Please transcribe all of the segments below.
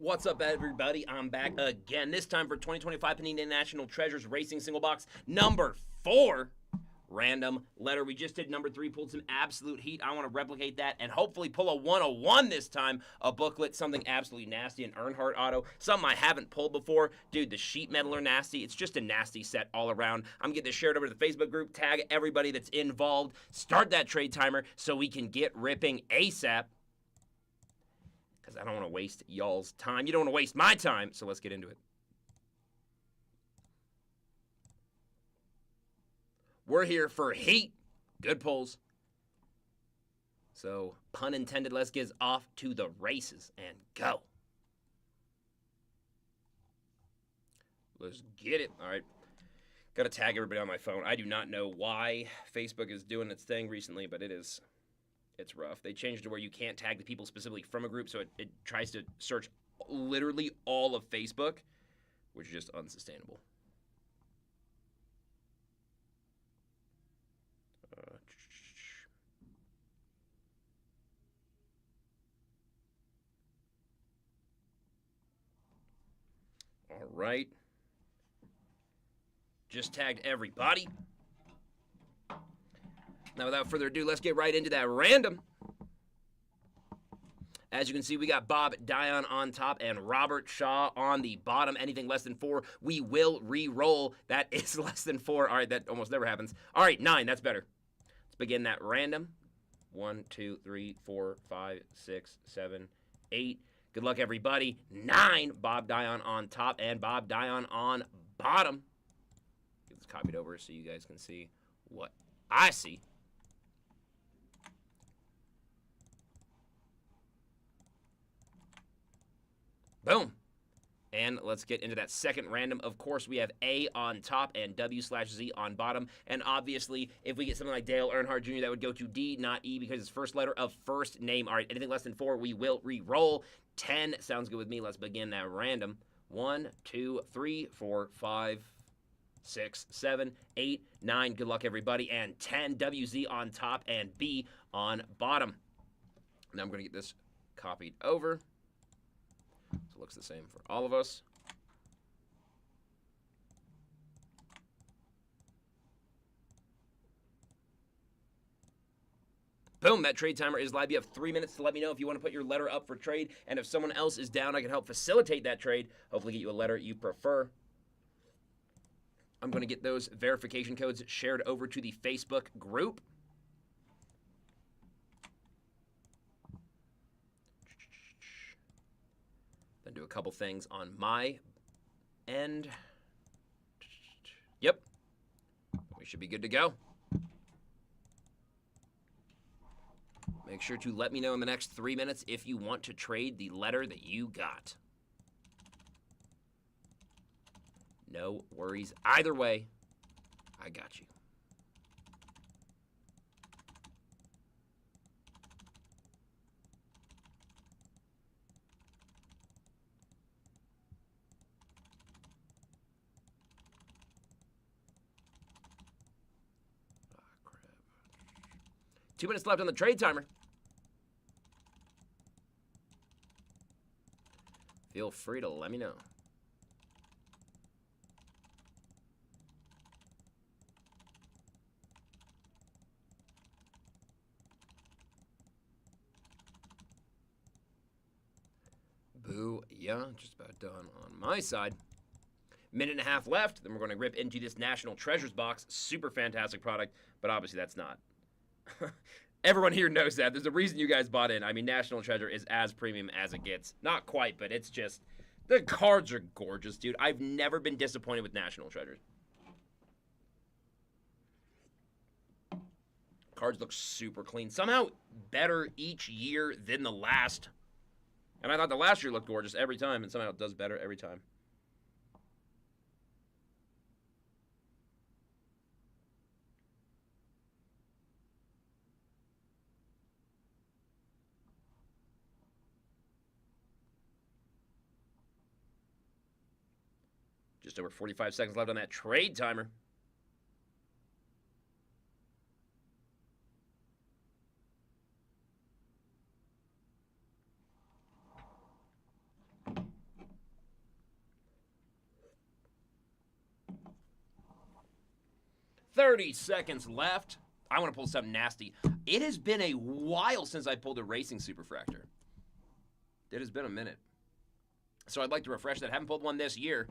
What's up, everybody? I'm back again. This time for 2025 Panini National Treasures Racing Single Box number 4. Random letter. We just did number 3, pulled some absolute heat. I want to replicate that and hopefully pull a 101 this time. A booklet, something absolutely nasty, an Earnhardt auto, something I haven't pulled before. Dude, the sheet metal are nasty. It's just a nasty set all around. I'm getting this shared over to the Facebook group. Tag everybody that's involved. Start that trade timer so we can get ripping ASAP. Because I don't want to waste y'all's time. You don't want to waste my time, so let's get into it. We're here for heat. Good pulls. So, pun intended, let's get off to the races and go. Let's get it. All right. Got to tag everybody on my phone. I do not know why Facebook is doing its thing recently, but it's rough. They changed it to where you can't tag the people specifically from a group, so it tries to search literally all of Facebook, which is just unsustainable. All right. Just tagged everybody. Now, without further ado, let's get right into that random. As you can see, we got Bob Dion on top and Robert Shaw on the bottom. Anything less than 4, we will re-roll. That is less than 4. All right, that almost never happens. All right, 9, that's better. Let's begin that random. 1, 2, 3, 4, 5, 6, 7, 8. Good luck, everybody. 9, Bob Dion on top and Bob Dion on bottom. Get this copied over so you guys can see what I see. Boom. And let's get into that second random. Of course, we have A on top and W/Z on bottom. And obviously, if we get something like Dale Earnhardt Jr., that would go to D, not E, because it's first letter of first name. All right, anything less than 4, we will re-roll. 10 sounds good with me. Let's begin that random. 1, 2, 3, 4, 5, 6, 7, 8, 9. Good luck, everybody. And 10, WZ on top and B on bottom. Now I'm going to get this copied over. So it looks the same for all of us. Boom, that trade timer is live. You have 3 minutes to let me know if you want to put your letter up for trade. And if someone else is down, I can help facilitate that trade. Hopefully get you a letter you prefer. I'm going to get those verification codes shared over to the Facebook group. Then do a couple things on my end. Yep. We should be good to go. Make sure to let me know in the next 3 minutes if you want to trade the letter that you got. No worries either way. I got you. Ah, crap. 2 minutes left on the trade timer. Feel free to let me know. Boo, yeah, just about done on my side. Minute and a half left, then we're going to rip into this National Treasures box. Super fantastic product, but obviously that's not. Everyone here knows that. There's a reason you guys bought in. I mean, National Treasure is as premium as it gets. Not quite, but it's just, the cards are gorgeous, dude. I've never been disappointed with National Treasures. Cards look super clean. Somehow better each year than the last. And I thought the last year looked gorgeous every time, and somehow it does better every time. Just over 45 seconds left on that trade timer. 30 seconds left. I want to pull something nasty. It has been a while since I pulled a Racing Superfractor. It has been a minute. So I'd like to refresh that. Haven't pulled one this year.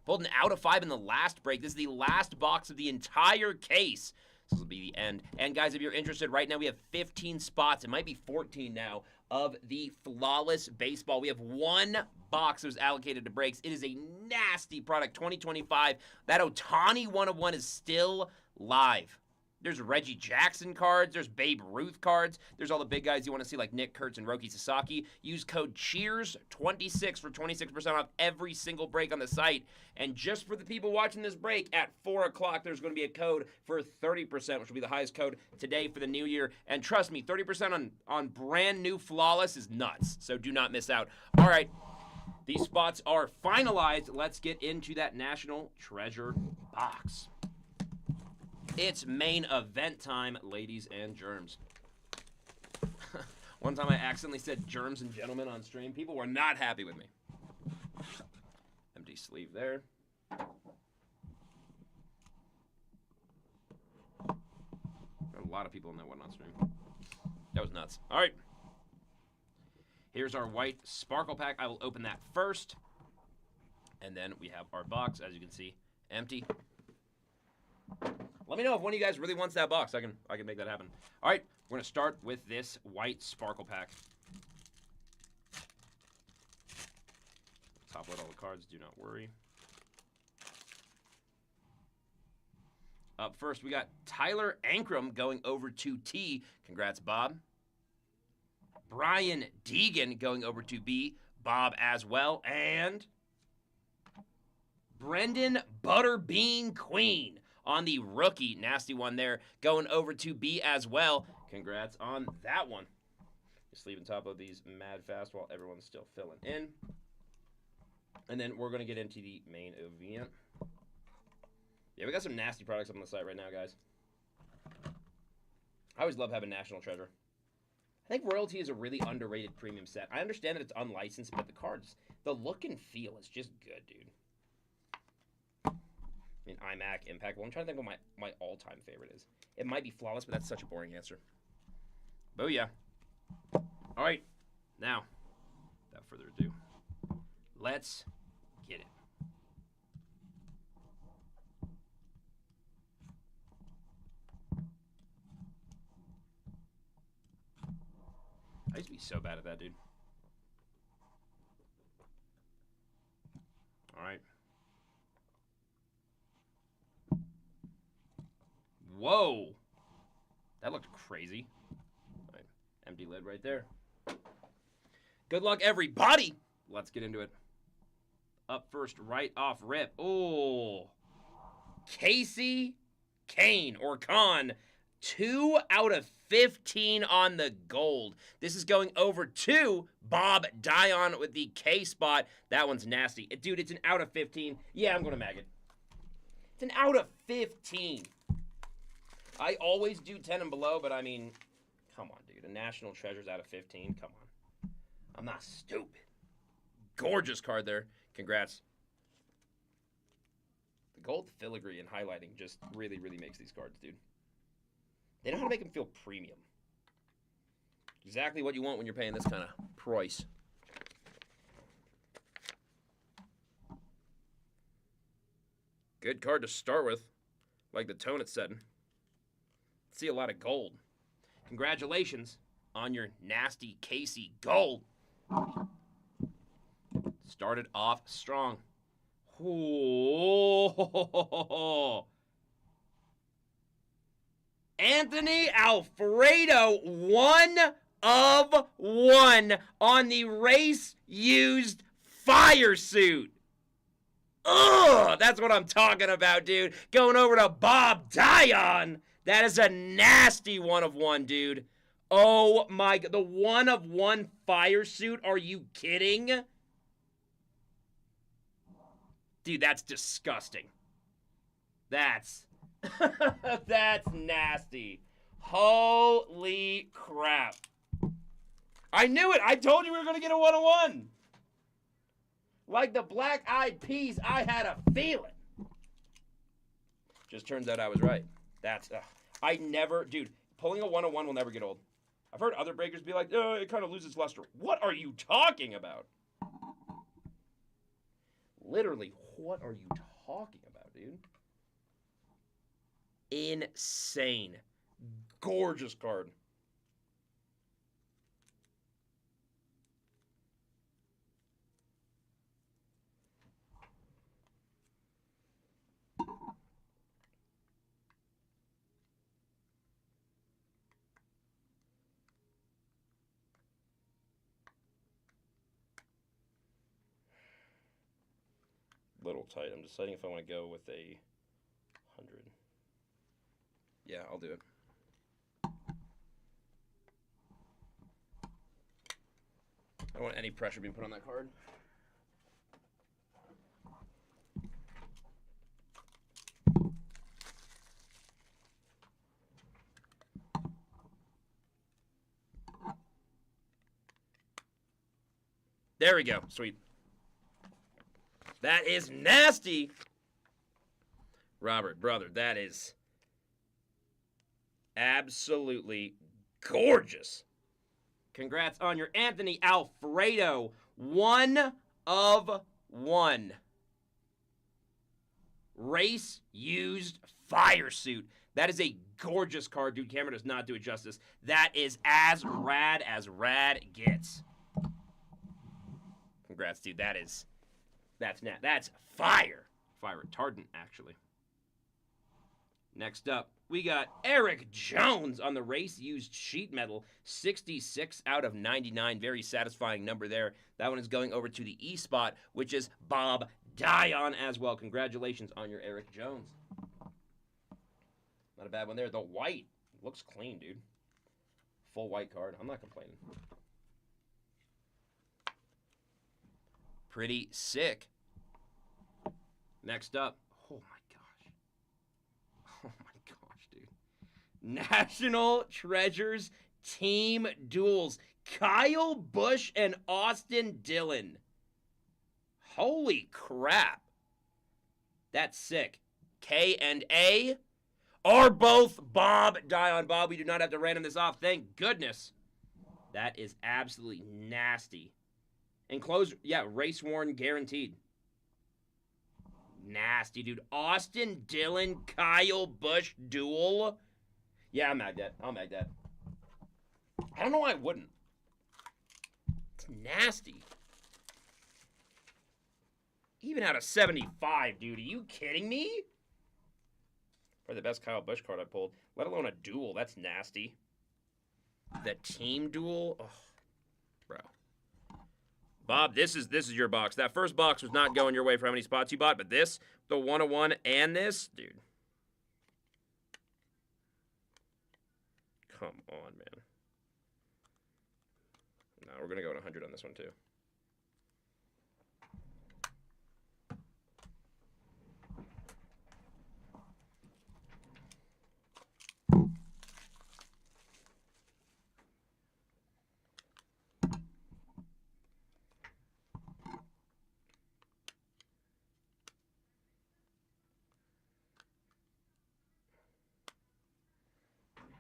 Pulled an out of 5 in the last break. This is the last box of the entire case. This will be the end. And guys, if you're interested, right now we have 15 spots. It might be 14 now of the Flawless Baseball. We have one box that was allocated to breaks. It is a nasty product, 2025. That Ohtani 1/1 is still live. There's Reggie Jackson cards. There's Babe Ruth cards. There's all the big guys you want to see like Nick Kurtz and Roki Sasaki. Use code CHEERS26 for 26% off every single break on the site. And just for the people watching this break, at 4 o'clock, there's going to be a code for 30%, which will be the highest code today for the new year. And trust me, 30% on brand new Flawless is nuts. So do not miss out. All right, these spots are finalized. Let's get into that National Treasure box. It's main event time, ladies and germs. One time I accidentally said germs and gentlemen on stream. People were not happy with me. Empty sleeve there. Got a lot of people in that one on stream. That was nuts. All right. Here's our white sparkle pack. I will open that first. And then we have our box, as you can see, empty. Let me know if one of you guys really wants that box. I can make that happen. All right, we're going to start with this white sparkle pack. Top load all the cards, do not worry. Up first, we got Tyler Ankrum going over to T. Congrats, Bob. Brian Deegan going over to B. Bob as well. And Brendan Butterbean Queen on the rookie. Nasty one there. Going over to B as well. Congrats on that one. Just leaving top of these mad fast while everyone's still filling in. And then we're going to get into the main event. Yeah, we got some nasty products up on the site right now, guys. I always love having National Treasure. I think Royalty is a really underrated premium set. I understand that it's unlicensed, but the cards, the look and feel is just good, dude. I mean, iMac, Impact. Well, I'm trying to think what my all-time favorite is. It might be Flawless, but that's such a boring answer. Booyah. All right. Now, without further ado, let's get it. I used to be so bad at that, dude. All right. Whoa. That looked crazy. All right. Empty lid right there. Good luck, everybody. Let's get into it. Up first, right off rip. Oh. Casey Kane or Khan. 2 out of 15 on the gold. This is going over to Bob Dion with the K spot. That one's nasty. Dude, it's an out of 15. Yeah, I'm going to mag it. It's an out of 15. I always do 10 and below, but I mean, come on, dude. A National Treasure's out of 15. Come on. I'm not stupid. Gorgeous card there. Congrats. The gold filigree and highlighting just really, really makes these cards, dude. They know how to make them feel premium. Exactly what you want when you're paying this kind of price. Good card to start with. Like the tone it's setting. See a lot of gold. Congratulations on your nasty Casey gold. Started off strong. Ooh. Anthony Alfredo, 1 of 1 on the race-used fire suit. Ugh, that's what I'm talking about, dude. Going over to Bob Dion. That is a nasty 1 of 1, dude. Oh my God, the 1 of 1 fire suit. Are you kidding? Dude, that's disgusting. That's nasty. Holy crap. I knew it. I told you we were going to get a 1-of-1. Like the Black Eyed Peas, I had a feeling. Just turns out I was right. That's, I never, dude, pulling a 101 will never get old. I've heard other breakers be like, oh, it kind of loses luster. What are you talking about? Literally, what are you talking about, dude? Insane. Gorgeous card. Little tight. I'm deciding if I want to go with a 100. Yeah, I'll do it. I don't want any pressure being put on that card. There we go. Sweet. That is nasty. Robert, brother, that is absolutely gorgeous. Congrats on your Anthony Alfredo. 1 of 1. Race used fire suit. That is a gorgeous card, dude. Camera does not do it justice. That is as rad gets. Congrats, dude. That's fire. Fire retardant, actually. Next up, we got Eric Jones on the race used sheet metal. 66 out of 99. Very satisfying number there. That one is going over to the E spot, which is Bob Dion as well. Congratulations on your Eric Jones. Not a bad one there. The white looks clean, dude. Full white card. I'm not complaining. Pretty sick. Next up. Oh my gosh. Oh my gosh, dude. National Treasures Team Duels. Kyle Busch and Austin Dillon. Holy crap. That's sick. K and A are both Bob Dion. Bob, we do not have to random this off. Thank goodness. That is absolutely nasty. Enclosed, yeah, race worn guaranteed. Nasty, dude. Austin Dillon, Kyle Busch duel. Yeah, I'll mag that. I don't know why I wouldn't. It's nasty. Even out of 75, dude. Are you kidding me? Probably the best Kyle Busch card I pulled. Let alone a duel. That's nasty. The team duel? Oh, bro. Bob, this is your box. That first box was not going your way for how many spots you bought, but this, the 101 and this, dude. Come on, man. No, we're going to go at 100 on this one, too.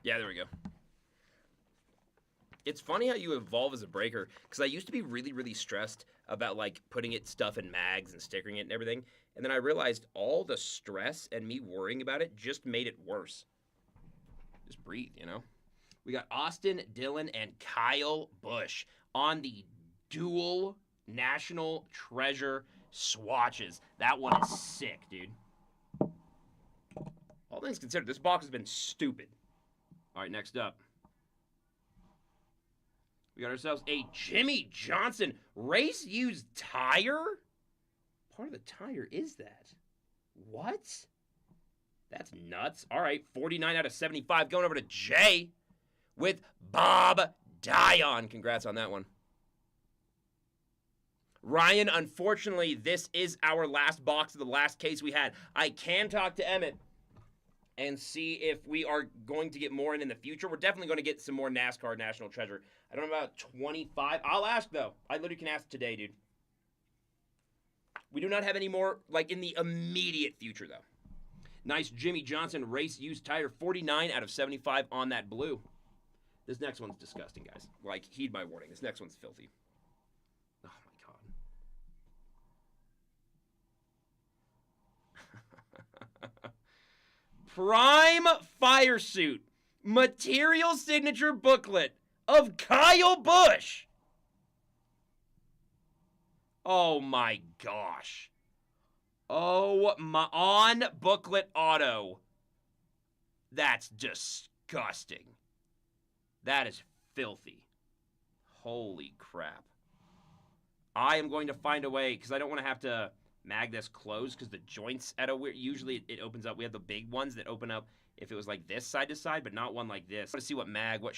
Yeah, there we go. It's funny how you evolve as a breaker, because I used to be really, really stressed about, like, putting stuff in mags and stickering it and everything, and then I realized all the stress and me worrying about it just made it worse. Just breathe, you know? We got Austin Dillon and Kyle Busch on the dual National Treasure swatches. That one is sick, dude. All things considered, this box has been stupid. All right, next up. We got ourselves a Jimmy Johnson race-used tire? Part of the tire is that? What? That's nuts. All right, 49 out of 75. Going over to Jay with Bob Dion. Congrats on that one. Ryan, unfortunately, this is our last box of the last case we had. I can talk to Emmett and see if we are going to get more in the future. We're definitely going to get some more NASCAR National Treasure. I don't know about 25. I'll ask, though. I literally can ask today, dude. We do not have any more, like, in the immediate future, though. Nice Jimmy Johnson race used tire, 49 out of 75 on that blue. This next one's disgusting, guys. Like, heed my warning. This next one's filthy. Oh, my God. Prime Fire Suit Material Signature Booklet of Kyle Busch. Oh, my gosh. Oh, my. On booklet auto. That's disgusting. That is filthy. Holy crap. I am going to find a way, because I don't want to have to mag this closed, because the joints at a weird, usually it opens up. We have the big ones that open up if it was like this side to side, but not one like this. I want to see what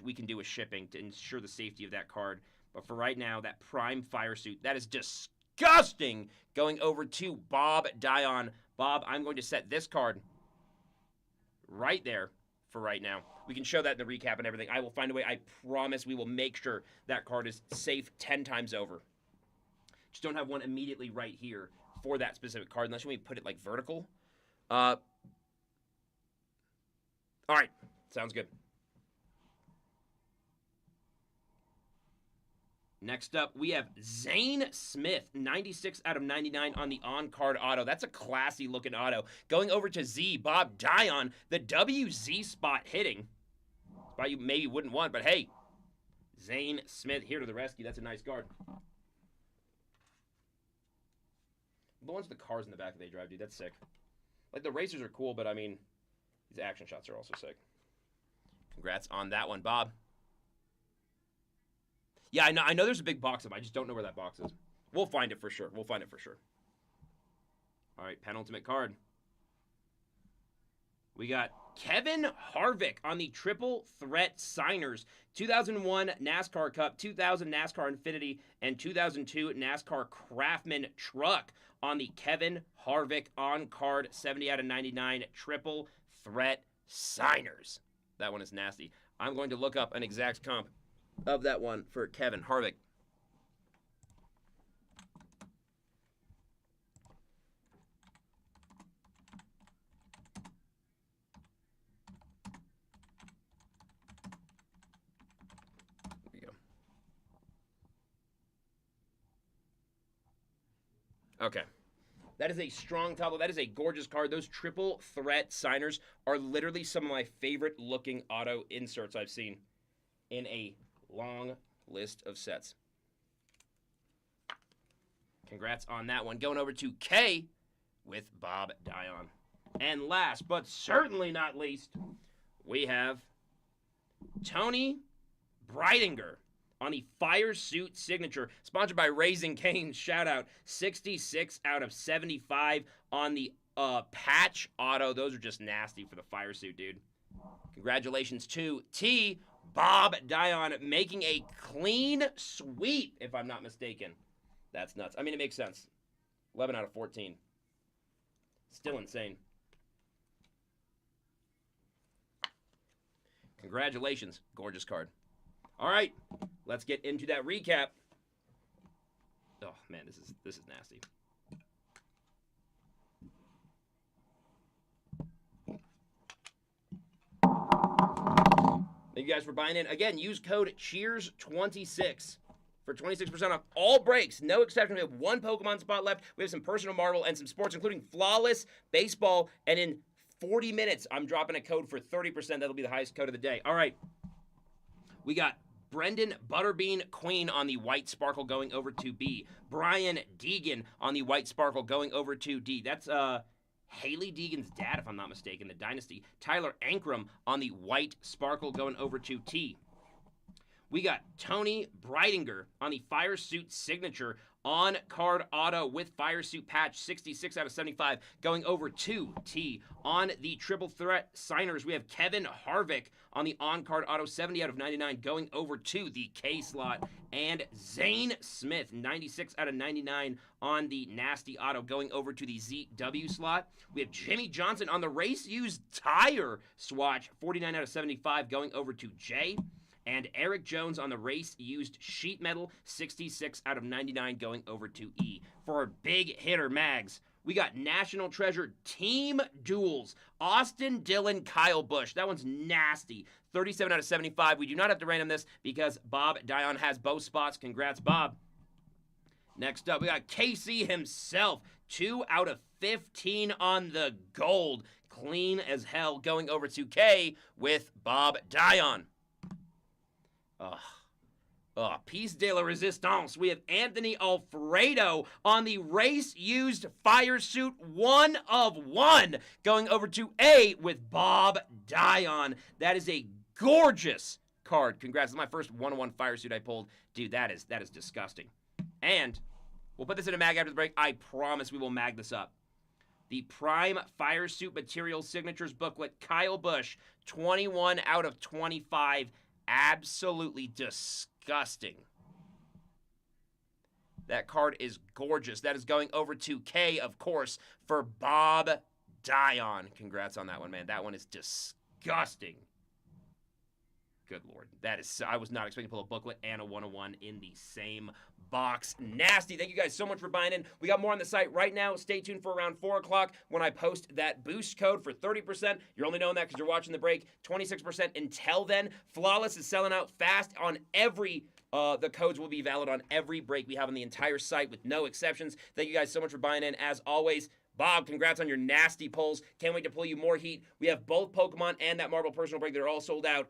we can do with shipping to ensure the safety of that card. But for right now, that Prime Fire Suit, that is disgusting. Going over to Bob Dion. Bob, I'm going to set this card right there for right now. We can show that in the recap and everything. I will find a way. I promise we will make sure that card is safe 10 times over. Just don't have one immediately right here for that specific card, unless we put it like vertical. All right. Sounds good. Next up, we have Zane Smith, 96 out of 99 on the on-card auto. That's a classy-looking auto. Going over to Z, Bob Dion, the WZ spot hitting. Spot you maybe wouldn't want, but hey, Zane Smith here to the rescue. That's a nice card. The ones with the cars in the back that they drive, dude, that's sick. Like, the racers are cool, but, I mean, these action shots are also sick. Congrats on that one, Bob. Yeah, I know there's a big box of them. I just don't know where that box is. We'll find it for sure. We'll find it for sure. All right, penultimate card. We got Kevin Harvick on the Triple Threat Signers. 2001 NASCAR Cup, 2000 NASCAR Infinity, and 2002 NASCAR Craftsman Truck on the Kevin Harvick on-card 70 out of 99 Triple Threat Signers. That one is nasty. I'm going to look up an exact comp of that one for Kevin Harvick. There we go. Okay. That is a strong topple. That is a gorgeous card. Those Triple Threat Signers are literally some of my favorite looking auto inserts I've seen in a long list of sets. Congrats on that one. Going over to K with Bob Dion. And last, but certainly not least, we have Tony Breidinger on the Fire Suit Signature, sponsored by Raising Cane's. Shout out. 66 out of 75 on the patch auto. Those are just nasty for the Fire Suit, dude. Congratulations to T. Bob Dion making a clean sweep, if I'm not mistaken. That's nuts. I mean, it makes sense. 11 out of 14. Still insane. Congratulations. Gorgeous card. All right. Let's get into that recap. Oh, man, this is nasty. Thank you guys for buying in. Again, use code CHEERS26 for 26% off all breaks. No exception. We have one Pokemon spot left. We have some personal Marvel and some sports, including Flawless, Baseball, and in 40 minutes, I'm dropping a code for 30%. That'll be the highest code of the day. All right. We got Brendan Butterbean Queen on the White Sparkle going over to B. Brian Deegan on the White Sparkle going over to D. That's Haley Deegan's dad, if I'm not mistaken, the Dynasty. Tyler Ankrum on the White Sparkle going over to T. We got Tony Breidinger on the Fire Suit Signature on-card auto with Fire Suit patch, 66 out of 75, going over to T. On the Triple Threat Signers, we have Kevin Harvick on the on-card auto, 70 out of 99, going over to the K slot. And Zane Smith, 96 out of 99 on the Nasty auto, going over to the ZW slot. We have Jimmy Johnson on the race used tire swatch, 49 out of 75, going over to J. And Eric Jones on the race-used sheet metal, 66 out of 99, going over to E. For our big hitter mags, we got National Treasure Team Duels. Austin Dillon, Kyle Busch. That one's nasty. 37 out of 75. We do not have to random this because Bob Dion has both spots. Congrats, Bob. Next up, we got KC himself. 2 out of 15 on the gold. Clean as hell. Going over to K with Bob Dion. Piece de la Resistance. We have Anthony Alfredo on the race-used fire suit 1 of 1. Going over to A with Bob Dion. That is a gorgeous card. Congrats. That's my first 1-of-1 fire suit I pulled. Dude, that is disgusting. And we'll put this in a mag after the break. I promise we will mag this up. The Prime Fire Suit Materials Signatures booklet. Kyle Busch, 21 out of 25. Absolutely disgusting. That card is gorgeous. That is going over to K, of course, for Bob Dion. Congrats on that one, man. That one is disgusting. Good Lord. That is, I was not expecting to pull a booklet and a 1-of-1 in the same box. Nasty. Thank you guys so much for buying in. We got more on the site right now. Stay tuned for around 4 o'clock when I post that boost code for 30%. You're only knowing that because you're watching the break. 26% until then. Flawless is selling out fast on every the codes will be valid on every break we have on the entire site with no exceptions. Thank you guys so much for buying in. As always, Bob, congrats on your nasty pulls. Can't wait to pull you more heat. We have both Pokemon and that Marvel personal break that are all sold out.